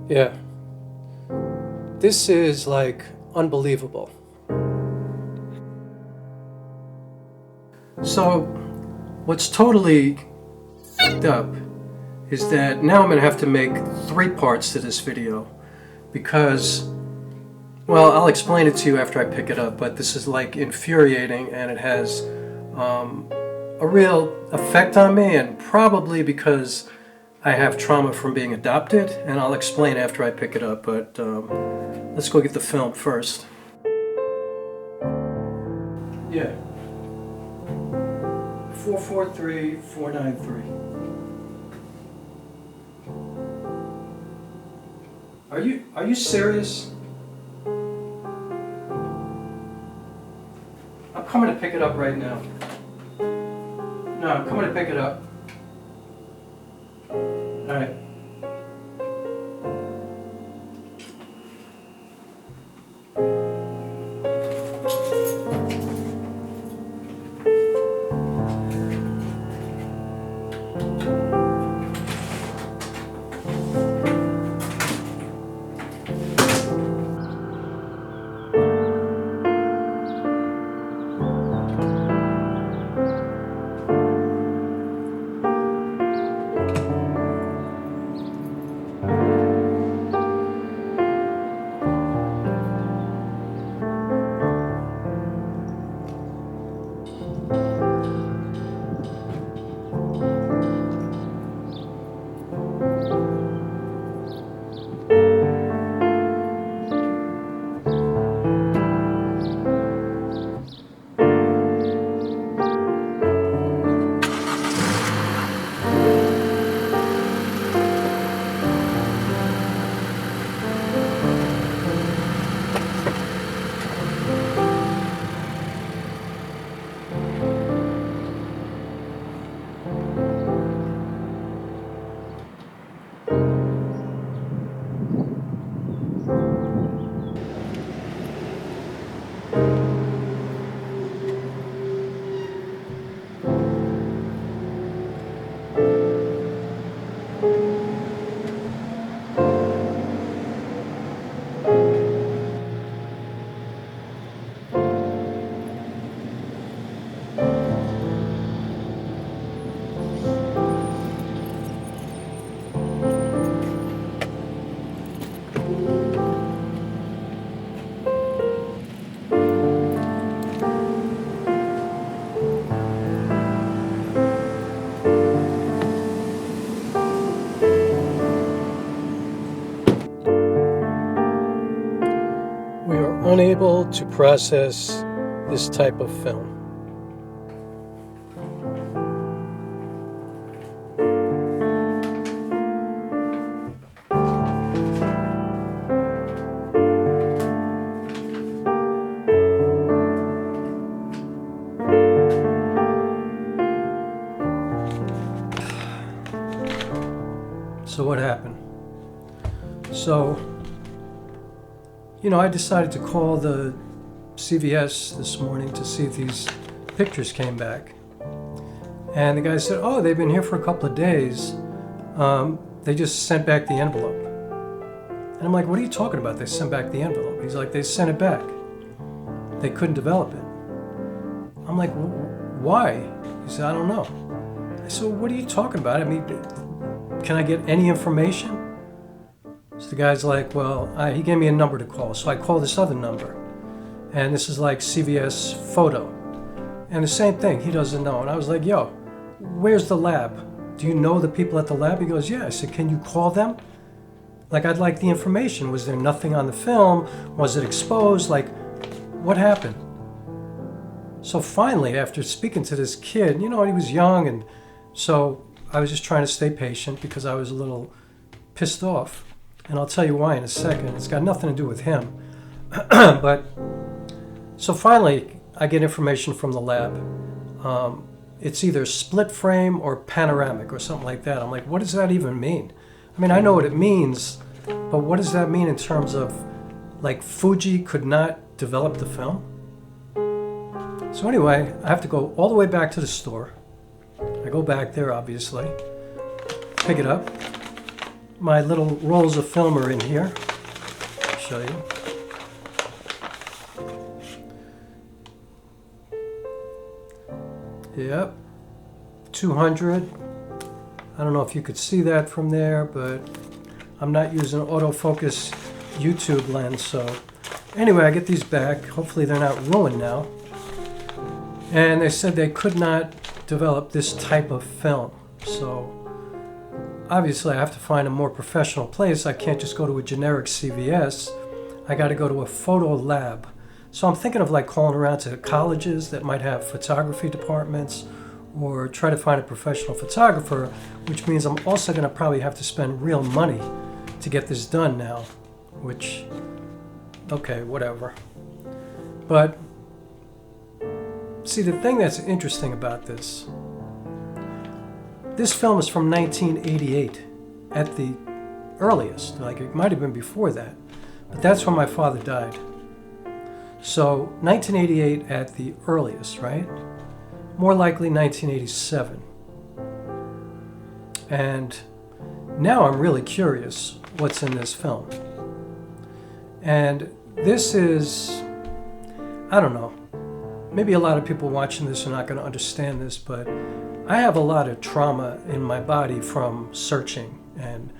Yeah. This is like unbelievable. So, what's totally f***ed up is that now I'm going to have to make 3 parts to this video because, well, I'll explain it to you after I pick it up, but this is like infuriating and it has a real effect on me, and probably because I have trauma from being adopted, and I'll explain after I pick it up, but let's go get the film first. Yeah. 443493. Are you serious? I'm coming to pick it up right now. No, I'm coming to pick it up. All right. Unable to process this type of film. So what happened? So, you know, I decided to call the CVS this morning to see if these pictures came back. And the guy said, oh, they've been here for a couple of days. They just sent back the envelope. And I'm like, what are you talking about? They sent back the envelope. He's like, they sent it back. They couldn't develop it. I'm like, why? He said, I don't know. I said, well, what are you talking about? I mean, can I get any information? So the guy's like, well, he gave me a number to call. So I call this other number. And this is like CVS photo. And the same thing, he doesn't know. And I was like, yo, where's the lab? Do you know the people at the lab? He goes, yeah. I said, can you call them? Like, I'd like the information. Was there nothing on the film? Was it exposed? Like, what happened? So finally, after speaking to this kid, you know, he was young, and so I was just trying to stay patient because I was a little pissed off. And I'll tell you why in a second. It's got nothing to do with him. But, so finally, I get information from the lab. It's either split frame or panoramic or something like that. I'm like, what does that even mean? I mean, I know what it means, but what does that mean in terms of, like, Fuji could not develop the film? So anyway, I have to go all the way back to the store. I go back there, obviously, pick it up, my little rolls of film are in here. I'll show you. Yep, 200. I don't know if you could see that from there, but I'm not using autofocus YouTube lens, so anyway, I get these back. Hopefully they're not ruined now. And they said they could not develop this type of film, so obviously I have to find a more professional place. I can't just go to a generic CVS. I got to go to a photo lab. So I'm thinking of like calling around to colleges that might have photography departments, or try to find a professional photographer, which means I'm also going to probably have to spend real money to get this done now, which, okay, whatever. But see, the thing that's interesting about this film is from 1988 at the earliest. Like, it might have been before that, but that's when my father died. So 1988 at the earliest, right? More likely 1987. And now I'm really curious what's in this film. And this is, I don't know, maybe a lot of people watching this are not going to understand this, but I have a lot of trauma in my body from searching and,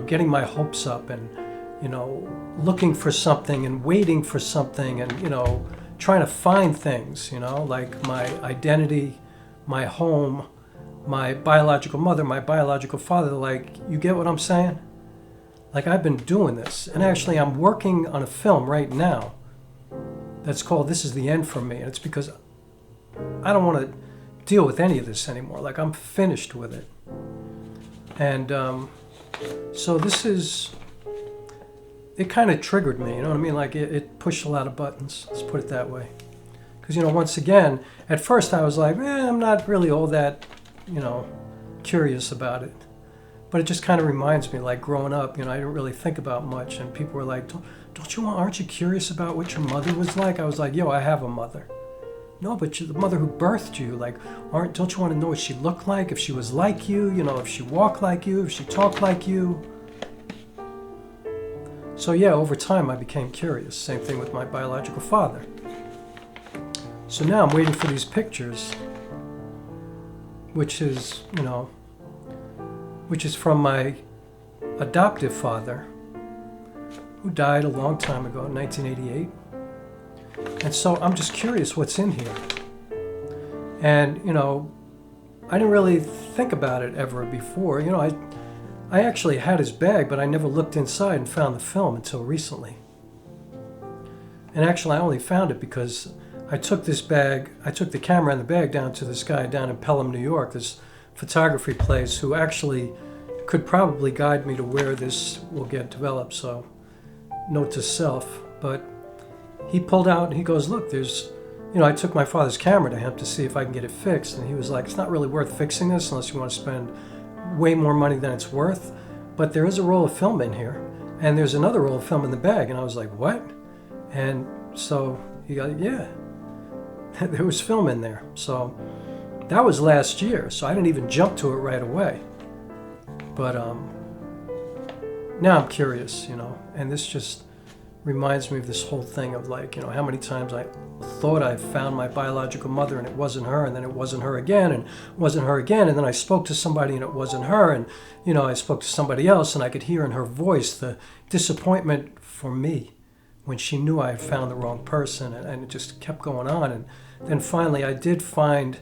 getting my hopes up and, looking for something and waiting for something and, trying to find things, like my identity, my home, my biological mother, my biological father. Like, you get what I'm saying? Like, I've been doing this, and actually I'm working on a film right now that's called This Is the End for Me, and it's because I don't want to deal with any of this anymore. Like, I'm finished with it. And so this is, it kind of triggered me, you know what I mean? Like, it pushed a lot of buttons, let's put it that way. Because, once again, at first I was like, I'm not really all that, curious about it. But it just kind of reminds me, like, growing up, I didn't really think about much, and people were like, aren't you curious about what your mother was like? I was like, I have a mother. No, but the mother who birthed you, like, don't you want to know what she looked like? If she was like you, if she walked like you, if she talked like you. So yeah, over time I became curious. Same thing with my biological father. So now I'm waiting for these pictures, which is, which is from my adoptive father, who died a long time ago in 1988. And so I'm just curious what's in here. And, I didn't really think about it ever before. I actually had his bag, but I never looked inside and found the film until recently. And actually, I only found it because I took the camera and the bag down to this guy down in Pelham, New York, this photography place, who actually could probably guide me to where this will get developed. So, note to self. But he pulled out and he goes, look, there's, I took my father's camera to him to see if I can get it fixed. And he was like, it's not really worth fixing this unless you want to spend way more money than it's worth. But there is a roll of film in here. And there's another roll of film in the bag. And I was like, what? And so he got, yeah, there was film in there. So that was last year. So I didn't even jump to it right away. But now I'm curious, and this just reminds me of this whole thing of, like, how many times I thought I found my biological mother and it wasn't her, and then it wasn't her again, and it wasn't her again, and then I spoke to somebody and it wasn't her, and I spoke to somebody else, and I could hear in her voice the disappointment for me when she knew I had found the wrong person, and it just kept going on. And then finally I did find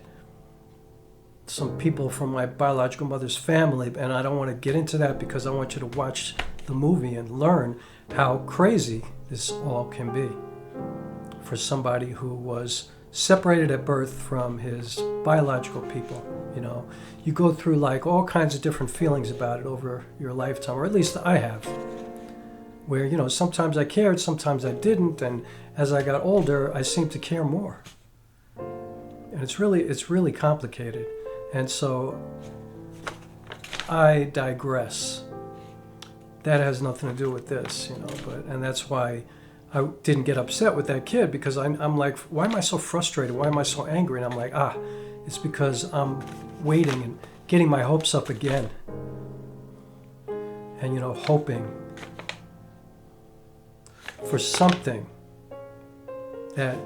some people from my biological mother's family, and I don't want to get into that because I want you to watch the movie and learn how crazy this all can be for somebody who was separated at birth from his biological people. You go through, like, all kinds of different feelings about it over your lifetime, or at least I have, where, sometimes I cared, sometimes I didn't, and as I got older, I seemed to care more. And it's really complicated. And so I digress. That has nothing to do with this, and that's why I didn't get upset with that kid, because I'm like, why am I so frustrated? Why am I so angry? And I'm like, it's because I'm waiting and getting my hopes up again. and, you know, hoping for something that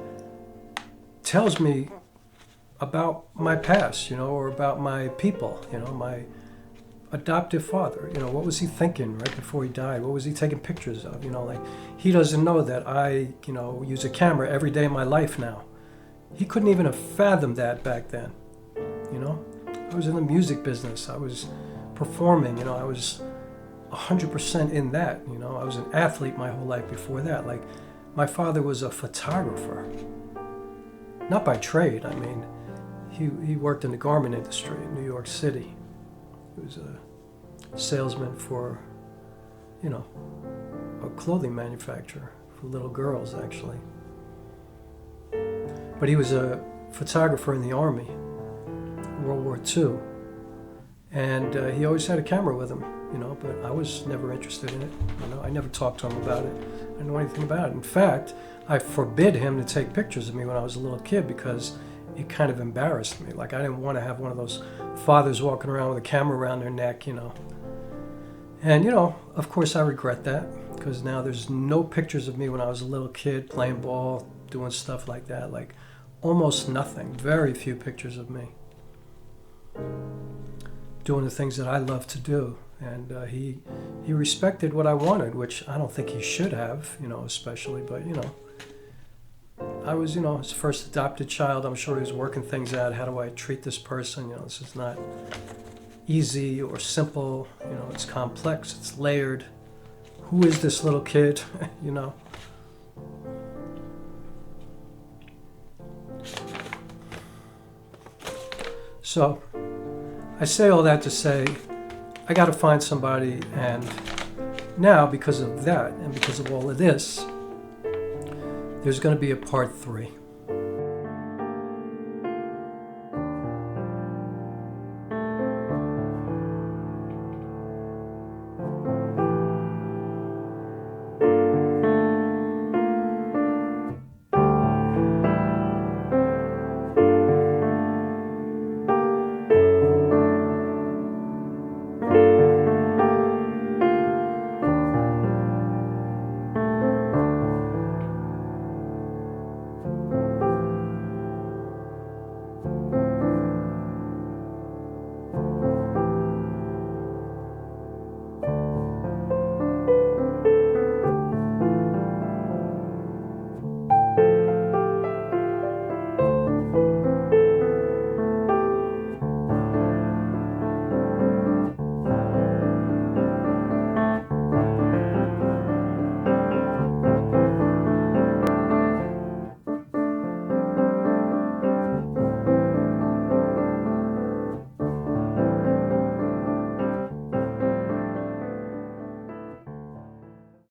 tells me about my past, you know, or about my people, you know, my adoptive father. You know, what was he thinking right before he died? What was he taking pictures of? You know, like, he doesn't know that I, you know, use a camera every day of my life now. He couldn't even have fathomed that back then, you know. I was in the music business. I was performing, you know, I was 100% in that, you know. I was an athlete my whole life before that. Like, my father was a photographer, not by trade. I mean, he worked in the garment industry in New York City. He was a salesman for, you know, a clothing manufacturer for little girls, actually. But he was a photographer in the Army, World War II. And he always had a camera with him, you know, but I was never interested in it. You know, I never talked to him about it. I didn't know anything about it. In fact, I forbid him to take pictures of me when I was a little kid because it kind of embarrassed me. Like, I didn't want to have one of those fathers walking around with a camera around their neck, you know. And, you know, of course I regret that, because now there's no pictures of me when I was a little kid playing ball, doing stuff like that. Like, almost nothing. Very few pictures of me doing the things that I love to do. And he respected what I wanted, which I don't think he should have, you know, especially, but, you know, I was, you know, his first adopted child. I'm sure he was working things out. How do I treat this person? You know, this is not easy or simple. You know, it's complex. It's layered. Who is this little kid? You know. So, I say all that to say, I got to find somebody, and now, because of that, and because of all of this, there's going to be a part 3.